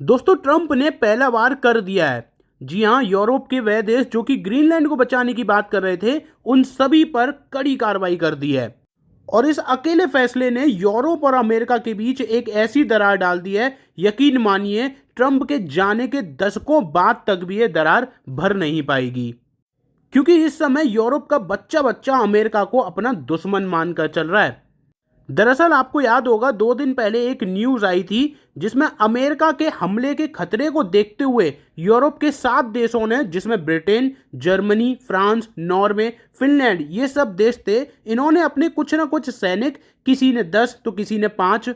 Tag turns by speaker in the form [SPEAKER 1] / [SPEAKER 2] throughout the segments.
[SPEAKER 1] दोस्तों, ट्रंप ने पहला बार कर दिया है। जी हां, यूरोप के वह देश जो कि ग्रीनलैंड को बचाने की बात कर रहे थे, उन सभी पर कड़ी कार्रवाई कर दी है। और इस अकेले फैसले ने यूरोप और अमेरिका के बीच एक ऐसी दरार डाल दी है, यकीन मानिए ट्रंप के जाने के दशकों बाद तक भी ये दरार भर नहीं पाएगी। क्योंकि इस समय यूरोप का बच्चा बच्चा अमेरिका को अपना दुश्मन मानकर चल रहा है। दरअसल आपको याद होगा, 2 दिन पहले एक न्यूज आई थी जिसमें अमेरिका के हमले के खतरे को देखते हुए यूरोप के 7 देशों ने, जिसमें Britain, Germany, France, Norway, Finland, ये सब देश थे, इन्होंने अपने कुछ ना कुछ सैनिक, किसी ने 10 तो किसी ने 5,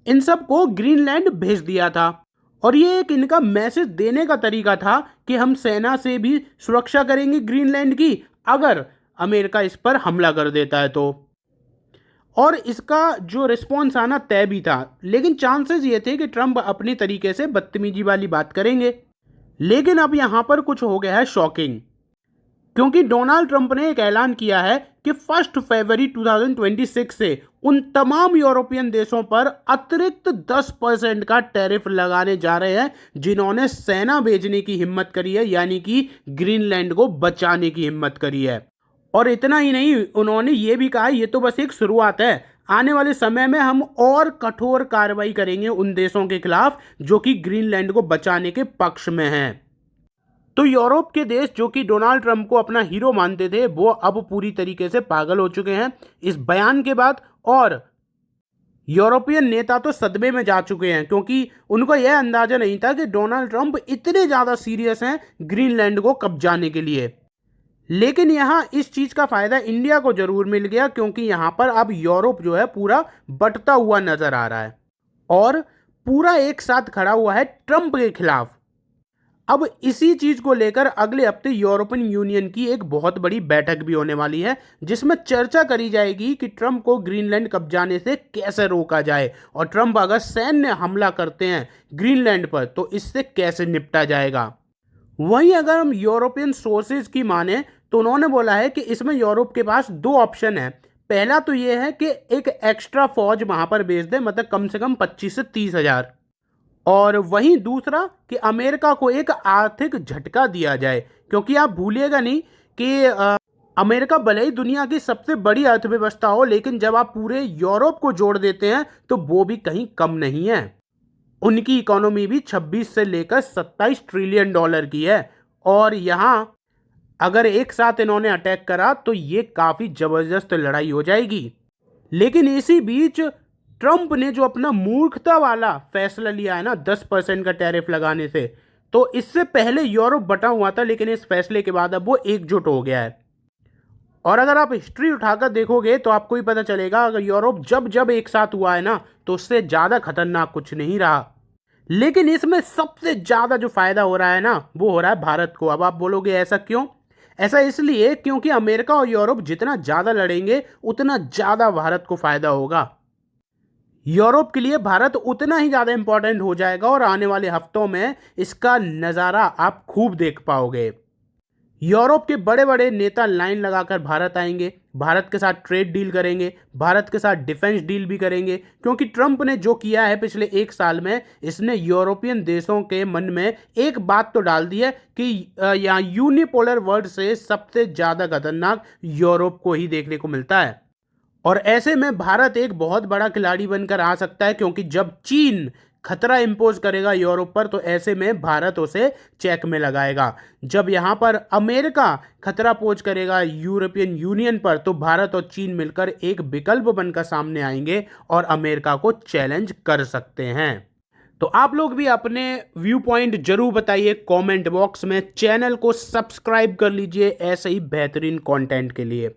[SPEAKER 1] इन सब को ग्रीनलैंड भेज दिया था। और ये एक इनका मैसेज देने का तरीका था कि हम सेना से भी सुरक्षा करेंगे ग्रीनलैंड की, अगर अमेरिका इस पर हमला कर देता है तो। और इसका जो रिस्पॉन्स आना तय भी था, लेकिन चांसेस ये थे कि ट्रंप अपनी तरीके से बदतमीजी वाली बात करेंगे। लेकिन अब यहां पर कुछ हो गया है शॉकिंग, क्योंकि डोनाल्ड ट्रंप ने एक ऐलान किया है कि 1 फरवरी 2026 से उन तमाम यूरोपियन देशों पर अतिरिक्त 10% का टैरिफ लगाने जा रहे हैं जिन्होंने सेना भेजने की हिम्मत करी है, यानी कि ग्रीनलैंड को बचाने की हिम्मत करी है। और इतना ही नहीं, उन्होंने ये भी कहा ये तो बस एक शुरुआत है, आने वाले समय में हम और कठोर कार्रवाई करेंगे उन देशों के खिलाफ जो कि ग्रीनलैंड को बचाने के पक्ष में हैं। तो यूरोप के देश जो कि डोनाल्ड ट्रंप को अपना हीरो मानते थे, वो अब पूरी तरीके से पागल हो चुके हैं इस बयान के बाद। और यूरोपियन नेता तो सदमे में जा चुके हैं, क्योंकि उनको यह अंदाजा नहीं था कि डोनाल्ड ट्रंप इतने ज्यादा सीरियस हैं ग्रीनलैंड को कब्जाने के लिए। लेकिन यहां इस चीज का फायदा इंडिया को जरूर मिल गया, क्योंकि यहां पर अब यूरोप जो है पूरा बंटता हुआ नजर आ रहा है और पूरा एक साथ खड़ा हुआ है ट्रंप के खिलाफ। अब इसी चीज को लेकर अगले हफ्ते यूरोपियन यूनियन की एक बहुत बड़ी बैठक भी होने वाली है, जिसमें चर्चा करी जाएगी कि ट्रंप को ग्रीनलैंड कब्जाने से कैसे रोका जाए, और ट्रंप अगर सैन्य हमला करते हैं ग्रीनलैंड पर तो इससे कैसे निपटा जाएगा। वहीं अगर हम यूरोपियन सोर्सेज की माने तो उन्होंने बोला है कि इसमें यूरोप के पास 2 ऑप्शन है। पहला तो यह है कि एक एक्स्ट्रा फौज वहां पर भेज दे, मतलब कम से कम 25 से 30 हजार। और वहीं दूसरा कि अमेरिका को एक आर्थिक झटका दिया जाए, क्योंकि आप भूलिएगा नहीं कि अमेरिका भले ही दुनिया की सबसे बड़ी अर्थव्यवस्था हो, लेकिन जब आप पूरे यूरोप को जोड़ देते हैं तो वो भी कहीं कम नहीं है। उनकी इकोनॉमी भी 26 से लेकर 27 ट्रिलियन डॉलर की है। और यहां अगर एक साथ इन्होंने अटैक करा तो ये काफी जबरदस्त लड़ाई हो जाएगी। लेकिन इसी बीच ट्रंप ने जो अपना मूर्खता वाला फैसला लिया है ना 10% का टैरिफ लगाने से, तो इससे पहले यूरोप बटा हुआ था, लेकिन इस फैसले के बाद अब वो एकजुट हो गया है। और अगर आप हिस्ट्री उठाकर देखोगे तो आपको ही पता चलेगा, अगर यूरोप जब जब एक साथ हुआ है ना तो उससे ज्यादा खतरनाक कुछ नहीं रहा। लेकिन इसमें सबसे ज्यादा जो फायदा हो रहा है ना, वो हो रहा है भारत को। अब आप बोलोगे ऐसा क्यों? ऐसा इसलिए क्योंकि अमेरिका और यूरोप जितना ज्यादा लड़ेंगे उतना ज्यादा भारत को फायदा होगा। यूरोप के लिए भारत उतना ही ज्यादा इंपॉर्टेंट हो जाएगा और आने वाले हफ्तों में इसका नजारा आप खूब देख पाओगे। यूरोप के बड़े बड़े नेता लाइन लगाकर भारत आएंगे, भारत के साथ ट्रेड डील करेंगे, भारत के साथ डिफेंस डील भी करेंगे, क्योंकि ट्रंप ने जो किया है पिछले 1 साल में, इसने यूरोपियन देशों के मन में एक बात तो डाल दी है कि यहाँ यूनिपोलर वर्ल्ड से सबसे ज्यादा खतरनाक यूरोप को ही देखने को मिलता है। और ऐसे में भारत एक बहुत बड़ा खिलाड़ी बनकर आ सकता है, क्योंकि जब चीन खतरा इंपोज करेगा यूरोप पर तो ऐसे में भारत उसे चेक में लगाएगा। जब यहां पर अमेरिका खतरा पोज करेगा यूरोपियन यूनियन पर तो भारत और चीन मिलकर एक विकल्प बनकर सामने आएंगे और अमेरिका को चैलेंज कर सकते हैं। तो आप लोग भी अपने व्यू पॉइंट जरूर बताइए कमेंट बॉक्स में। चैनल को सब्सक्राइब कर लीजिए ऐसे ही बेहतरीन कंटेंट के लिए।